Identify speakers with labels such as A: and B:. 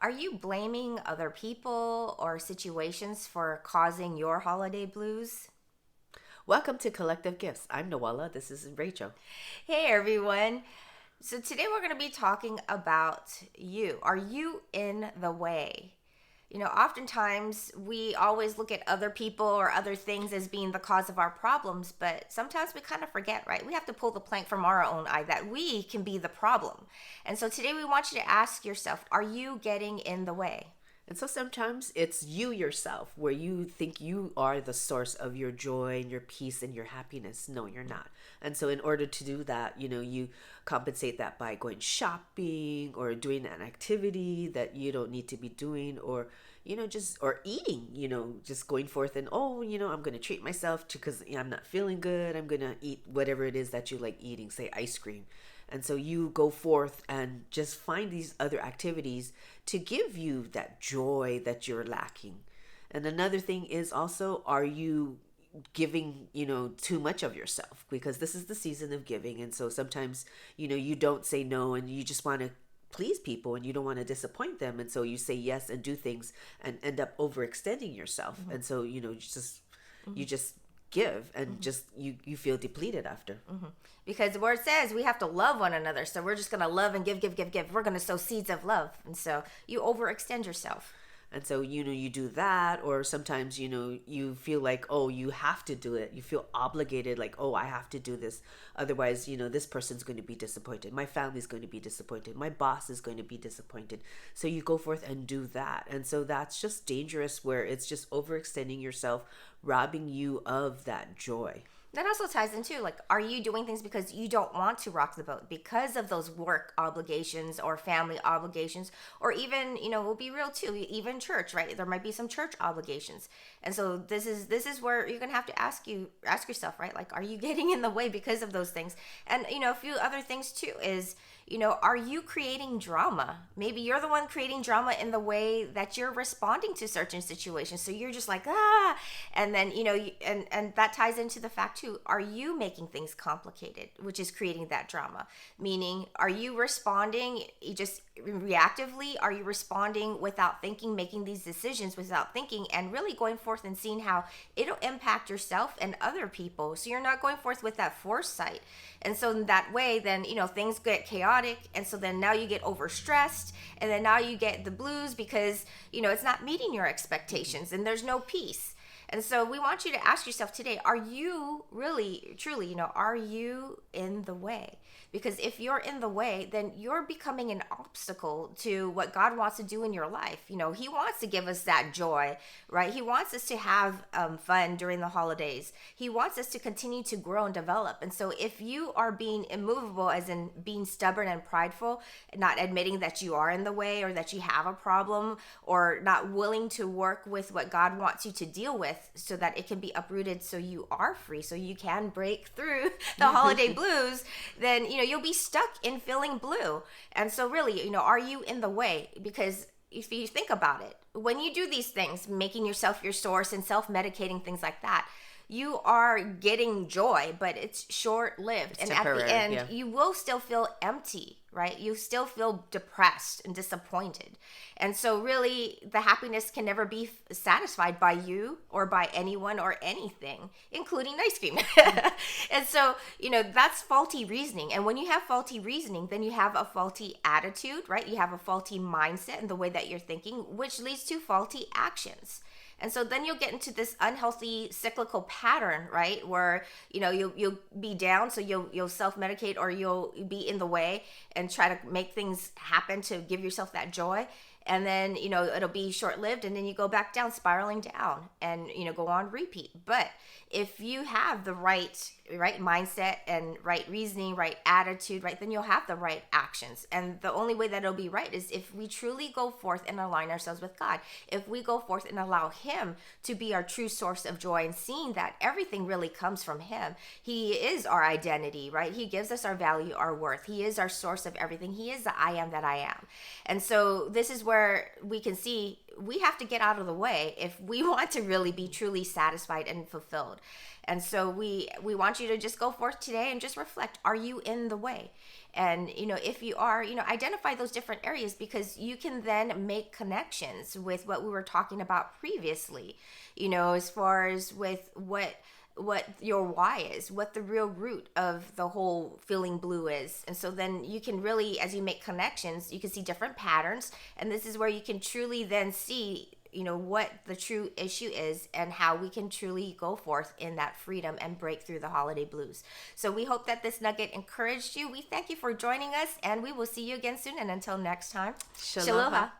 A: Are you blaming other people or situations for causing your holiday blues?
B: Welcome to Collective Gifts. I'm Noella. This is Rachel.
A: Hey everyone. So today we're going to be talking about you. Are you in the way? Oftentimes we always look at other people or other things as being the cause of our problems, but sometimes we kind of forget, right? We have to pull the plank from our own eye that we can be the problem. And so today we want you to ask yourself, are you getting in the way?
B: And so sometimes it's you yourself where you think you are the source of your joy and your peace and your happiness. No, you're not. And so in order to do that, you compensate that by going shopping or doing an activity that you don't need to be doing, or just or eating, just going forth and I'm going to treat myself because I'm not feeling good. I'm going to eat whatever it is that you like eating, say ice cream. And so you go forth and just find these other activities to give you that joy that you're lacking. And another thing is also, are you giving, too much of yourself? Because this is the season of giving. And so sometimes, you don't say no and you just want to please people and you don't want to disappoint them. And so you say yes and do things and end up overextending yourself.
A: Mm-hmm.
B: And so, you just give and just you feel depleted after.
A: Because the word says we have to love one another. So we're just going to love and give, give, give, give. We're going to sow seeds of love. And so you overextend yourself.
B: And so, you do that, or sometimes, you feel like, oh, you have to do it. You feel obligated, like, oh, I have to do this. Otherwise, this person's going to be disappointed. My family's going to be disappointed. My boss is going to be disappointed. So you go forth and do that. And so that's just dangerous, where it's just overextending yourself, robbing you of that joy.
A: That also ties into, like, are you doing things because you don't want to rock the boat because of those work obligations or family obligations, or even, we'll be real too, even church, right? There might be some church obligations. And so this is where you're going to have to ask yourself, right? Like, are you getting in the way because of those things? And, a few other things too is, are you creating drama? Maybe you're the one creating drama in the way that you're responding to certain situations. So you're just like, and then, and that ties into the fact too, are you making things complicated, which is creating that drama? Meaning, are you responding just reactively? Are you responding without thinking, making these decisions without thinking, and really going forth and seeing how it'll impact yourself and other people? So you're not going forth with that foresight. And so in that way, then, things get chaotic. And so then now you get overstressed, and then now you get the blues because, it's not meeting your expectations and there's no peace. And so we want you to ask yourself today, are you really, truly, are you in the way? Because if you're in the way, then you're becoming an obstacle to what God wants to do in your life. He wants to give us that joy, right? He wants us to have fun during the holidays. He wants us to continue to grow and develop. And so if you are being immovable, as in being stubborn and prideful, not admitting that you are in the way or that you have a problem, or not willing to work with what God wants you to deal with so that it can be uprooted so you are free, so you can break through the holiday blues, then, you'll be stuck in feeling blue. And so really, are you in the way? Because if you think about it, when you do these things, making yourself your source and self-medicating, things like that, you are getting joy, but it's short-lived. And at the end,
B: yeah.
A: You will still feel empty, right? You still feel depressed and disappointed. And so really, the happiness can never be satisfied by you or by anyone or anything, including ice cream. And so, that's faulty reasoning. And when you have faulty reasoning, then you have a faulty attitude, right? You have a faulty mindset in the way that you're thinking, which leads to faulty actions. And so then you'll get into this unhealthy cyclical pattern, right? Where, you'll be down, so you'll self-medicate, or you'll be in the way and try to make things happen to give yourself that joy. And then, it'll be short-lived, and then you go back down, spiraling down, and, go on repeat. But if you have the right mindset and right reasoning, right attitude, right, then you'll have the right actions. And the only way that it'll be right is if we truly go forth and align ourselves with God. If we go forth and allow Him to be our true source of joy, and seeing that everything really comes from Him. He is our identity, right? He gives us our value, our worth. He is our source of everything. He is the I am that I am. And so this is where where we can see we have to get out of the way if we want to really be truly satisfied and fulfilled. And so we want you to just go forth today and just reflect, are you in the way? And if you are, identify those different areas, because you can then make connections with what we were talking about previously, as far as with what your why is, what the real root of the whole feeling blue is. And so then you can really, as you make connections, you can see different patterns, and this is where you can truly then see what the true issue is and how we can truly go forth in that freedom and break through the holiday blues. So we hope that this nugget encouraged you. We thank you for joining us, and we will see you again soon. And until next time,
B: Shaloha.